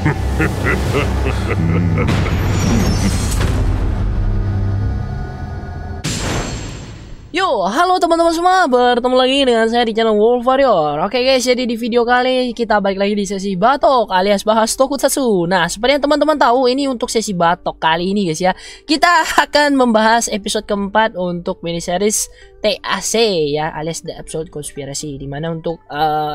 Yo, halo teman-teman semua, bertemu lagi dengan saya di channel Wolf Warrior. Oke guys, jadi di video kali kita balik lagi di sesi batok alias bahas tokusatsu. Nah, seperti yang teman-teman tahu, ini untuk sesi batok kali ini guys ya, kita akan membahas episode keempat untuk mini series TAC ya, alias The Episode Konspirasi. Dimana untuk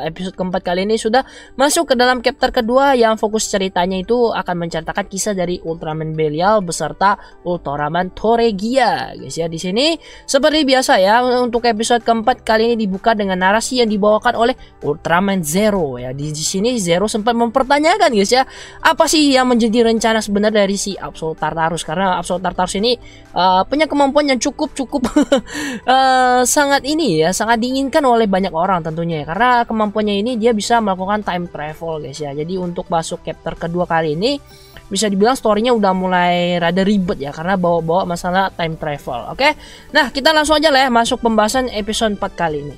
episode keempat kali ini sudah masuk ke dalam chapter kedua yang fokus ceritanya itu akan menceritakan kisah dari Ultraman Belial beserta Ultraman Toregia guys ya. Di sini seperti biasa ya, untuk episode keempat kali ini dibuka dengan narasi yang dibawakan oleh Ultraman Zero ya. Di sini Zero sempat mempertanyakan guys ya, apa sih yang menjadi rencana sebenarnya dari si Absolute Tartarus, karena Absolute Tartarus ini punya kemampuan yang cukup sangat ini ya, sangat diinginkan oleh banyak orang tentunya ya, karena kemampuannya ini dia bisa melakukan time travel guys ya. Jadi untuk masuk chapter kedua kali ini bisa dibilang storynya udah mulai rada ribet ya, karena bawa-bawa masalah time travel. Oke, nah kita langsung aja lah ya masuk pembahasan episode 4 kali ini.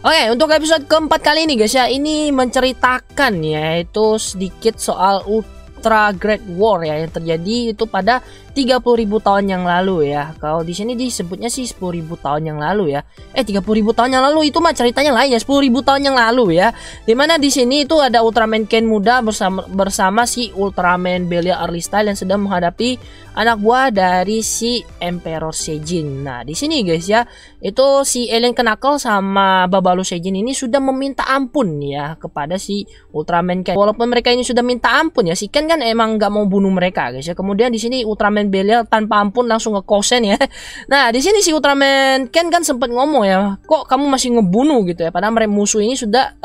Oke, untuk episode keempat kali ini guys ya, ini menceritakan yaitu sedikit soal Ultra Great War ya, yang terjadi itu pada 30.000 tahun yang lalu ya. Kalau di sini disebutnya sih 10.000 tahun yang lalu ya. 30.000 tahun yang lalu itu mah ceritanya lain ya, 10.000 tahun yang lalu ya. Dimana di sini itu ada Ultraman Ken muda bersama si Ultraman Belial Early Style yang sedang menghadapi anak buah dari si Emperor Seijin. Nah, di sini guys ya, itu si Alien Knuckle sama Babalu Seijin ini sudah meminta ampun ya kepada si Ultraman Ken. Walaupun mereka ini sudah minta ampun ya, si Ken kan emang nggak mau bunuh mereka guys ya. Kemudian di sini Ultraman Belial tanpa ampun langsung ngekosen ya. Nah, di sini si Ultraman Ken kan sempat ngomong ya, kok kamu masih ngebunuh gitu ya, padahal mereka musuh ini sudah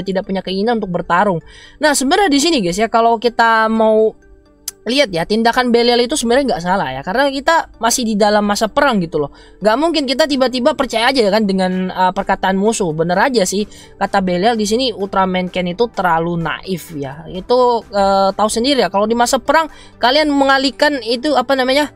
tidak punya keinginan untuk bertarung. Nah, sebenarnya di sini guys ya, kalau kita mau lihat ya, tindakan Belial itu sebenarnya nggak salah ya, karena kita masih di dalam masa perang gitu loh. Nggak mungkin kita tiba-tiba percaya aja kan dengan perkataan musuh. Bener aja sih kata Belial di sini, Ultraman Ken itu terlalu naif ya. Itu tahu sendiri ya, kalau di masa perang kalian mengalihkan itu apa namanya,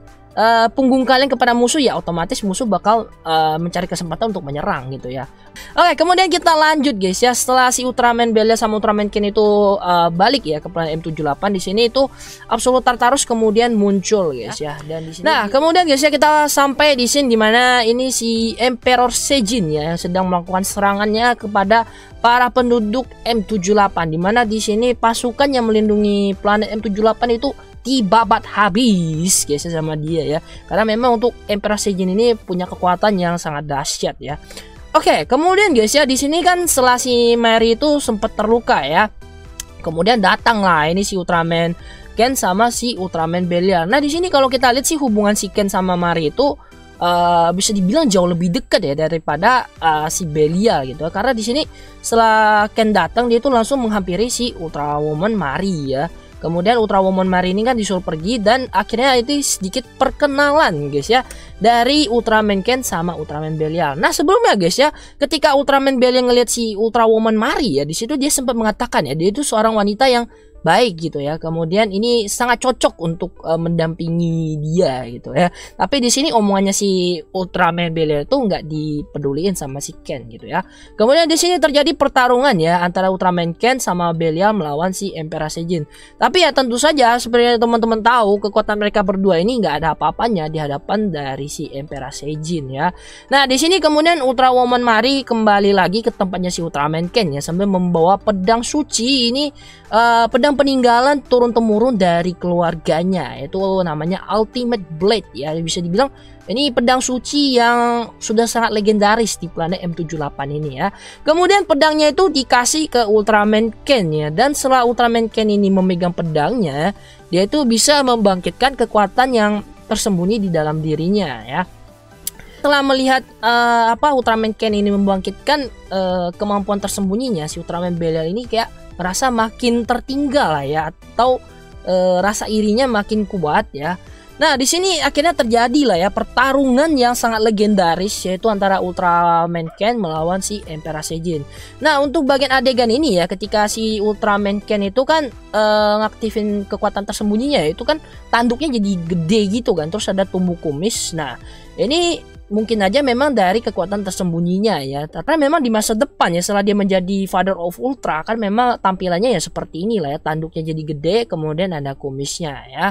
punggung kalian kepada musuh ya, otomatis musuh bakal mencari kesempatan untuk menyerang gitu ya. Oke, kemudian kita lanjut guys ya. Setelah si Ultraman Belial sama Ultraman Ken itu balik ya ke planet M78, di sini itu Absolute Tartarus kemudian muncul guys ya. Dan di sini kemudian guys ya, kita sampai di scene dimana ini si Emperor Seijin ya yang sedang melakukan serangannya kepada para penduduk M78, dimana di sini pasukan yang melindungi planet M78 itu dibabat habis guys sama dia ya, karena memang untuk Emperor Seijin ini punya kekuatan yang sangat dahsyat ya. Oke, kemudian guys ya, di sini kan setelah si Mary itu sempat terluka ya, kemudian datang lah ini si Ultraman Ken sama si Ultraman Belial. Nah, di sini kalau kita lihat sih hubungan si Ken sama Mary itu bisa dibilang jauh lebih dekat ya daripada si Belial gitu, karena di sini setelah Ken datang dia itu langsung menghampiri si Ultra Woman Mary ya. Kemudian Ultra Woman Mary ini kan disuruh pergi, dan akhirnya itu sedikit perkenalan guys ya dari Ultraman Ken sama Ultraman Belial. Nah, sebelumnya guys ya, ketika Ultraman Belial ngelihat si Ultra Woman Mary ya, di situ dia sempat mengatakan ya, dia itu seorang wanita yang baik gitu ya. Kemudian ini sangat cocok untuk mendampingi dia gitu ya. Tapi di sini omongannya si Ultraman Belial itu nggak dipeduliin sama si Ken gitu ya. Kemudian di sini terjadi pertarungan ya antara Ultraman Ken sama Belial melawan si Emperor Seijin. Tapi ya tentu saja seperti teman-teman tahu, kekuatan mereka berdua ini nggak ada apa-apanya di hadapan dari si Emperor Seijin ya. Nah, di sini kemudian Ultra Woman Mary kembali lagi ke tempatnya si Ultraman Ken ya, sambil membawa pedang suci ini, pedang peninggalan turun-temurun dari keluarganya, yaitu namanya Ultimate Blade ya. Bisa dibilang ini pedang suci yang sudah sangat legendaris di planet M78 ini ya. Kemudian pedangnya itu dikasih ke Ultraman Ken ya, dan setelah Ultraman Ken ini memegang pedangnya, dia itu bisa membangkitkan kekuatan yang tersembunyi di dalam dirinya ya. Setelah melihat Ultraman Ken ini membangkitkan kemampuan tersembunyinya, si Ultraman Belial ini kayak merasa makin tertinggal lah ya, atau rasa irinya makin kuat ya. Nah, di sini akhirnya terjadi lah ya pertarungan yang sangat legendaris, yaitu antara Ultraman Ken melawan si Emperor Seijin. Nah, untuk bagian adegan ini ya, ketika si Ultraman Ken itu kan ngaktifin kekuatan tersembunyinya, itu kan tanduknya jadi gede gitu kan, terus ada tumbuh kumis. Nah, ini mungkin aja memang dari kekuatan tersembunyinya ya. Karena memang di masa depan ya, setelah dia menjadi Father of Ultra kan memang tampilannya ya seperti inilah ya, tanduknya jadi gede, kemudian ada kumisnya ya.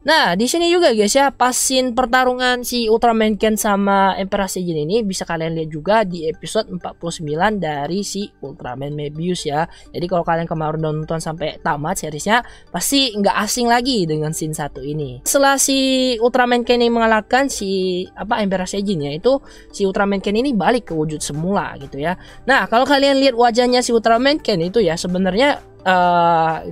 Nah, di sini juga guys ya, pas scene pertarungan si Ultraman Ken sama Emperor Seijin ini bisa kalian lihat juga di episode 49 dari si Ultraman Mebius ya. Jadi kalau kalian kemarin nonton sampai tamat seriesnya, pasti nggak asing lagi dengan scene satu ini. Setelah si Ultraman Ken ini mengalahkan si Emperor Seijin ya, itu si Ultraman Ken ini balik ke wujud semula gitu ya. Nah, kalau kalian lihat wajahnya si Ultraman Ken itu ya, sebenarnya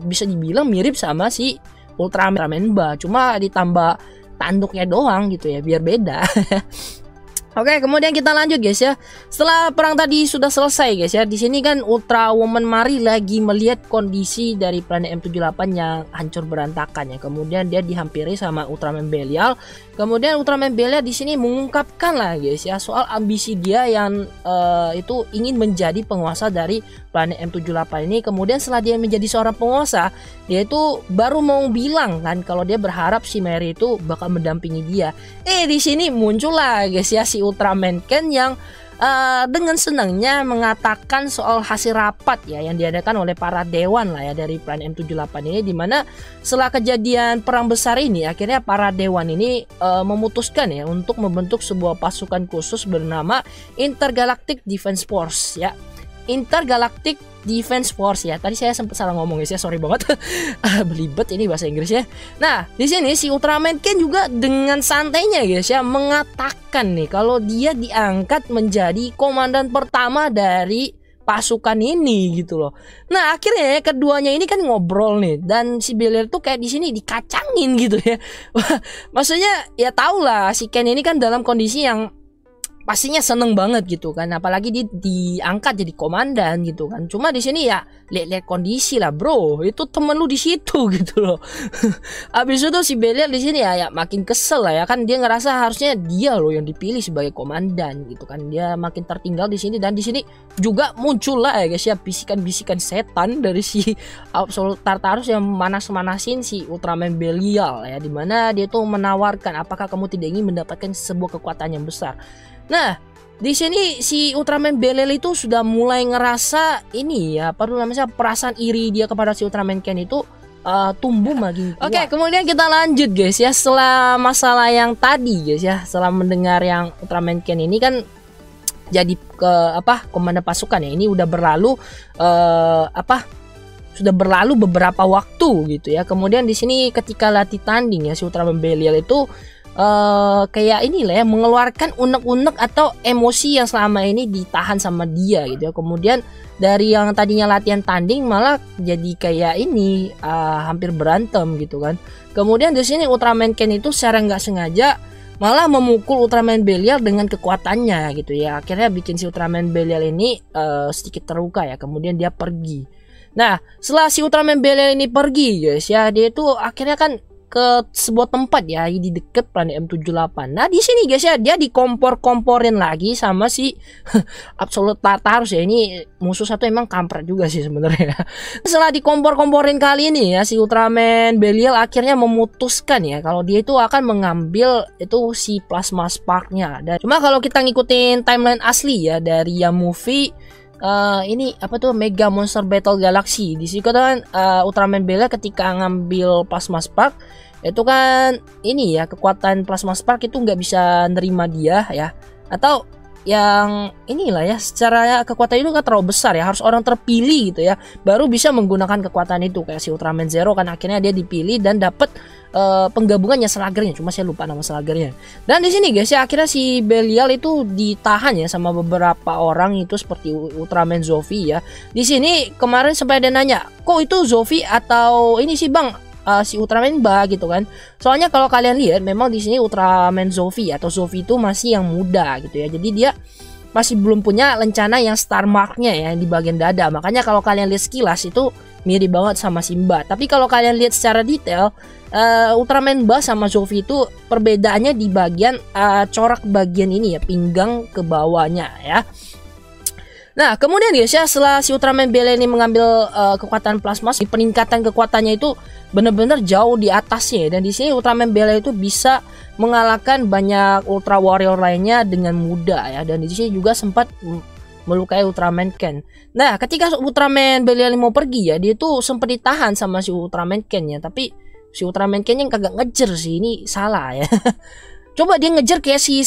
bisa dibilang mirip sama si Ultraman Ba, cuma ditambah tanduknya doang gitu ya, biar beda. Oke, kemudian kita lanjut guys ya. Setelah perang tadi sudah selesai guys ya, di sini kan Ultra Woman Mari lagi melihat kondisi dari planet M78 yang hancur berantakan ya. Kemudian dia dihampiri sama Ultraman Belial. Kemudian Ultraman Belial di sini mengungkapkan lah guys ya soal ambisi dia yang itu ingin menjadi penguasa dari planet M78 ini. Kemudian setelah dia menjadi seorang penguasa, dia itu baru mau bilang kan kalau dia berharap si Mary itu bakal mendampingi dia. Di sini muncul lah guys ya si Ultraman Ken yang dengan senangnya mengatakan soal hasil rapat ya yang diadakan oleh para dewan lah ya dari planet M78 ini, dimana setelah kejadian perang besar ini akhirnya para dewan ini memutuskan ya untuk membentuk sebuah pasukan khusus bernama Intergalactic Defense Force ya. Intergalactic Defense Force ya. Tadi saya sempat salah ngomong ya, sorry banget. Belibet ini bahasa Inggris ya. Nah, di sini si Ultraman Ken juga dengan santainya guys ya mengatakan nih kalau dia diangkat menjadi komandan pertama dari pasukan ini gitu loh. Nah, akhirnya keduanya ini kan ngobrol nih, dan si Belial tuh kayak di sini dikacangin gitu ya. Maksudnya ya tau lah si Ken ini kan dalam kondisi yang pastinya seneng banget gitu kan, apalagi diangkat jadi komandan gitu kan. Cuma di sini ya lihat kondisi lah bro, itu temen lu di situ gitu loh. Abis itu si Belial di sini ya makin kesel lah ya kan, dia ngerasa harusnya dia loh yang dipilih sebagai komandan gitu kan. Dia makin tertinggal di sini, dan di sini juga muncul lah ya guys ya bisikan-bisikan setan dari si Absolute Tartarus yang manas-manasin si Ultraman Belial ya, dimana dia tuh menawarkan apakah kamu tidak ingin mendapatkan sebuah kekuatan yang besar. Nah, di sini si Ultraman Belial itu sudah mulai ngerasa ini ya, perasaan iri dia kepada si Ultraman Ken itu tumbuh makin kuat. Oke, kemudian kita lanjut guys ya, setelah masalah yang tadi guys ya, setelah mendengar yang Ultraman Ken ini kan jadi komandan pasukan ya, ini udah berlalu sudah berlalu beberapa waktu gitu ya. Kemudian di sini ketika latih tanding ya, si Ultraman Belial itu kayak inilah ya, mengeluarkan unek-unek atau emosi yang selama ini ditahan sama dia gitu ya. Kemudian dari yang tadinya latihan tanding malah jadi kayak ini hampir berantem gitu kan. Kemudian di sini Ultraman Ken itu secara nggak sengaja malah memukul Ultraman Belial dengan kekuatannya gitu ya. Akhirnya bikin si Ultraman Belial ini sedikit terluka ya. Kemudian dia pergi. Nah, setelah si Ultraman Belial ini pergi guys ya, dia itu akhirnya kan ke sebuah tempat ya di deket planet M78. Nah, di sini guys ya, dia dikompor-komporin lagi sama si Absolute Tartarus ya. Ini musuh satu emang kampret juga sih sebenarnya. Setelah dikompor-komporin kali ini ya, si Ultraman Belial akhirnya memutuskan ya kalau dia itu akan mengambil itu si Plasma Spark-nya. Dan cuma kalau kita ngikutin timeline asli ya dari yang movie ini Mega Monster Battle Galaxy, di situ kan Ultraman Belial ketika ngambil Plasma Spark itu kan ini ya, kekuatan Plasma Spark itu nggak bisa nerima dia ya, atau yang inilah ya, secara kekuatan itu kan terlalu besar ya, harus orang terpilih gitu ya baru bisa menggunakan kekuatan itu. Kayak si Ultraman Zero kan akhirnya dia dipilih dan dapat penggabungannya Slagernya, cuma saya lupa nama Slagernya. Dan di sini guys ya, akhirnya si Belial itu ditahan ya sama beberapa orang itu seperti Ultraman Zofi ya. Di sini kemarin sampai ada nanya, kok itu Zofi atau ini sih bang si Ultraman Ba gitu kan. Soalnya kalau kalian lihat memang di sini Ultraman Zofi atau Zofi itu masih yang muda gitu ya. Jadi dia masih belum punya lencana yang Star Mark-nya ya di bagian dada. Makanya kalau kalian lihat sekilas itu mirip banget sama Simba. Tapi kalau kalian lihat secara detail Ultraman Ba sama Zofi itu perbedaannya di bagian corak bagian ini ya, pinggang ke bawahnya ya. Nah, kemudian guys ya, setelah si Ultraman Belial ini mengambil kekuatan plasma, di peningkatan kekuatannya itu benar-benar jauh di atasnya. Dan di sini Ultraman Belial itu bisa mengalahkan banyak Ultra Warrior lainnya dengan mudah ya. Dan di sini juga sempat melukai Ultraman Ken. Nah, ketika Ultraman Belial mau pergi ya, dia tuh sempat ditahan sama si Ultraman Ken ya. Tapi si Ultraman Ken yang kagak ngejer sih, ini salah ya. Coba dia ngejar kayak si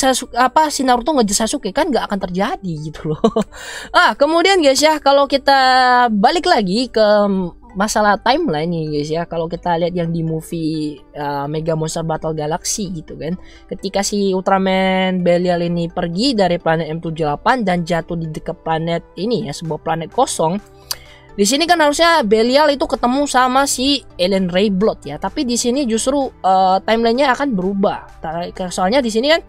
Naruto ngejar Sasuke, kan nggak akan terjadi gitu loh. Kemudian guys ya, kalau kita balik lagi ke masalah timeline nih guys ya, kalau kita lihat yang di movie Mega Monster Battle Galaxy gitu kan, ketika si Ultraman Belial ini pergi dari planet M78 dan jatuh di dekat planet ini ya, sebuah planet kosong. Di sini kan harusnya Belial itu ketemu sama si Ellen Rayblood ya, tapi di sini justru timelinenya akan berubah. Soalnya di sini kan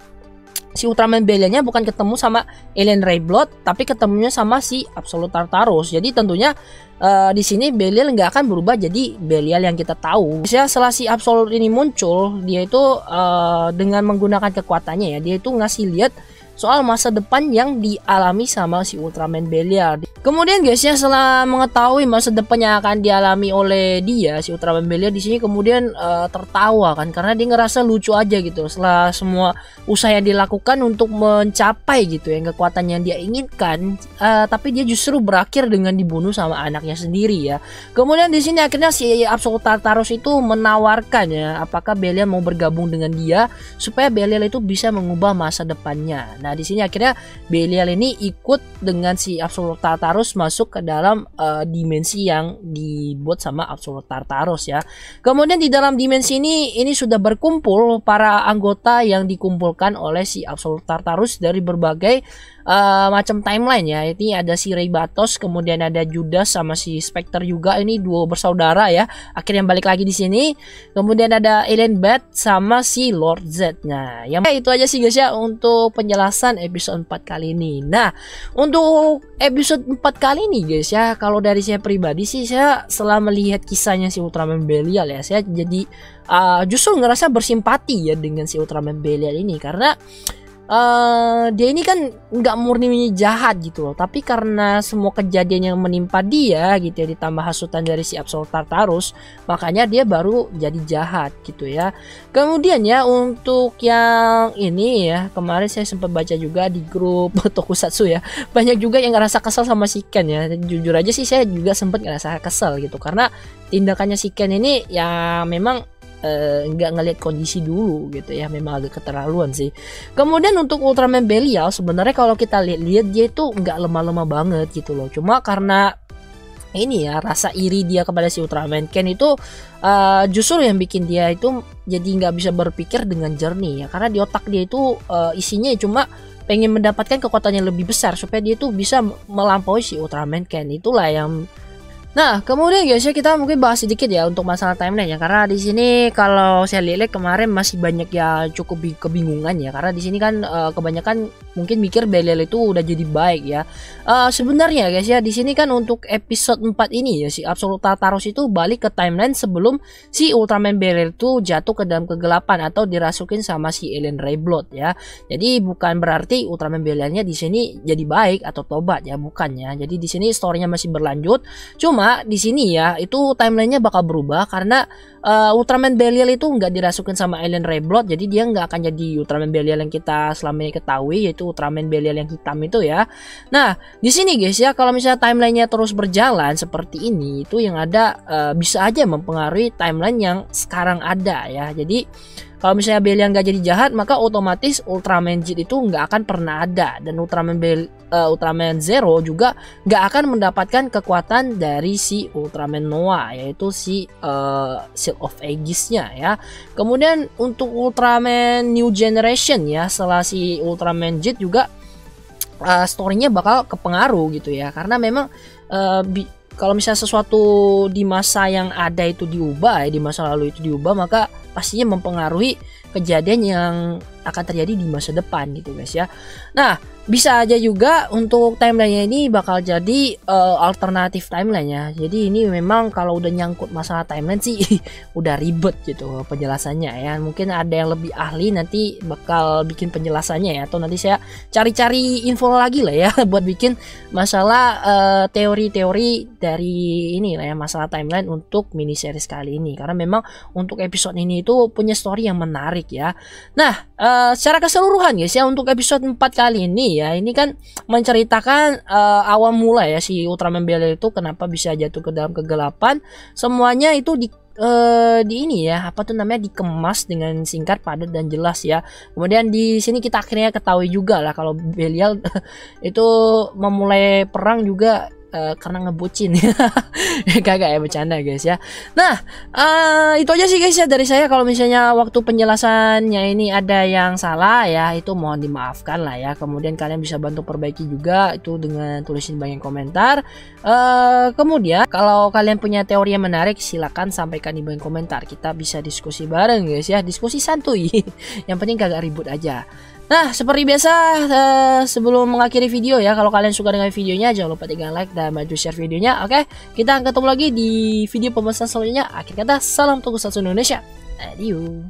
si Ultraman Belialnya bukan ketemu sama Ellen Rayblood, tapi ketemunya sama si Absolute Tartarus. Jadi tentunya di sini Belial nggak akan berubah jadi Belial yang kita tahu. Setelah si Absolute ini muncul, dia itu dengan menggunakan kekuatannya ya, dia itu ngasih lihat soal masa depan yang dialami sama si Ultraman Belial. Kemudian guys ya, setelah mengetahui masa depan yang akan dialami oleh dia, si Ultraman Belial di sini kemudian tertawa kan, karena dia ngerasa lucu aja gitu setelah semua usaha yang dilakukan untuk mencapai gitu yang kekuatan yang dia inginkan, tapi dia justru berakhir dengan dibunuh sama anaknya sendiri ya. Kemudian di sini akhirnya si Absolute Tartarus itu menawarkan ya, apakah Belial mau bergabung dengan dia supaya Belial itu bisa mengubah masa depannya. Nah, di sini akhirnya Belial ini ikut dengan si Absolute Tartarus masuk ke dalam dimensi yang dibuat sama Absolute Tartarus ya. Kemudian di dalam dimensi ini sudah berkumpul para anggota yang dikumpulkan oleh si Absolute Tartarus dari berbagai macam timeline ya. Ini ada si Rey Batos, kemudian ada Judas sama si Spectre juga, ini duo bersaudara ya. Akhirnya balik lagi di sini. Kemudian ada Alien Bat sama si Lord Z. Nah, yang itu aja sih guys ya untuk penjelasan episode 4 kali ini. Nah, untuk episode 4 kali ini guys ya, kalau dari saya pribadi sih, saya setelah melihat kisahnya si Ultraman Belial ya, saya jadi justru ngerasa bersimpati ya dengan si Ultraman Belial ini, karena dia ini kan nggak murni jahat gitu loh, tapi karena semua kejadian yang menimpa dia gitu ya, ditambah hasutan dari si Absolute Tartarus, makanya dia baru jadi jahat gitu ya. Kemudian ya untuk yang ini ya, kemarin saya sempat baca juga di grup Tokusatsu ya, banyak juga yang ngerasa kesel sama si Ken ya. Jujur aja sih saya juga sempat ngerasa kesel gitu, karena tindakannya si Ken ini ya memang nggak ngelihat kondisi dulu gitu ya, memang agak keterlaluan sih. Kemudian untuk Ultraman Belial sebenarnya kalau kita lihat dia itu nggak lemah-lemah banget gitu loh, cuma karena ini ya rasa iri dia kepada si Ultraman Ken itu justru yang bikin dia itu jadi nggak bisa berpikir dengan jernih ya, karena di otak dia itu isinya cuma pengen mendapatkan kekuatan yang lebih besar supaya dia itu bisa melampaui si Ultraman Ken. Itulah yang Nah, kemudian guys ya, kita mungkin bahas sedikit ya untuk masalah timeline ya, karena di sini kalau saya lihat kemarin masih banyak ya cukup kebingungan ya, karena di sini kan kebanyakan mungkin mikir Belial itu udah jadi baik ya. Sebenarnya guys ya, di sini kan untuk episode 4 ini ya, si Absolute Tartarus itu balik ke timeline sebelum si Ultraman Belial itu jatuh ke dalam kegelapan atau dirasukin sama si Ellen Rayblood ya. Jadi bukan berarti Ultraman Belialnya di sini jadi baik atau tobat ya, bukannya. Jadi di sini storynya masih berlanjut. Cuma di sini ya itu timelinenya bakal berubah karena Ultraman Belial itu nggak dirasukin sama Ellen Rayblood, jadi dia nggak akan jadi Ultraman Belial yang kita selama ini ketahui, yaitu Ultraman Belial yang hitam itu ya. Nah di sini guys ya, kalau misalnya timelinenya terus berjalan seperti ini, itu yang ada bisa aja mempengaruhi timeline yang sekarang ada ya. Jadi kalau misalnya Belial nggak jadi jahat, maka otomatis Ultraman Z itu nggak akan pernah ada, dan Ultraman Zero juga nggak akan mendapatkan kekuatan dari si Ultraman Noah, yaitu si Shield of Aegis-nya ya. Kemudian untuk Ultraman New Generation ya, setelah si Ultraman Z juga story-nya bakal kepengaruh gitu ya, karena memang kalau misalnya sesuatu di masa yang ada itu diubah ya, di masa lalu itu diubah, maka pastinya mempengaruhi kejadian yang akan terjadi di masa depan gitu guys ya. Nah, bisa aja juga untuk timelinenya ini bakal jadi alternatif timeline ya. Jadi ini memang kalau udah nyangkut masalah timeline sih udah ribet gitu penjelasannya ya. Mungkin ada yang lebih ahli nanti bakal bikin penjelasannya ya, atau nanti saya cari-cari info lagi lah ya buat bikin masalah teori-teori dari ini lah ya, masalah timeline untuk mini series kali ini, karena memang untuk episode ini itu punya story yang menarik ya. Nah, secara keseluruhan guys ya, untuk episode 4 kali ini ya, ini kan menceritakan awal mula ya si Ultraman Belia itu kenapa bisa jatuh ke dalam kegelapan. Semuanya itu di ini ya, apa tuh namanya, dikemas dengan singkat, padat dan jelas ya. Kemudian di sini kita akhirnya ketahui juga lah kalau Belial itu memulai perang juga karena ngebucin. Kagak ya, bercanda guys ya. Nah, itu aja sih guys ya dari saya. Kalau misalnya waktu penjelasannya ini ada yang salah ya, itu mohon dimaafkan lah ya. Kemudian kalian bisa bantu perbaiki juga itu dengan tulisin banyak komentar. Kemudian kalau kalian punya teori yang menarik, silakan sampaikan di bagian komentar. Kita bisa diskusi bareng guys ya, diskusi santuy. Yang penting kagak ribut aja. Nah, seperti biasa, sebelum mengakhiri video ya, kalau kalian suka dengan videonya, jangan lupa tinggal like dan bantu share videonya. Oke, kita akan ketemu lagi di video pembahasan selanjutnya. Akhir kata, salam Tokusatsu Indonesia. Adieu.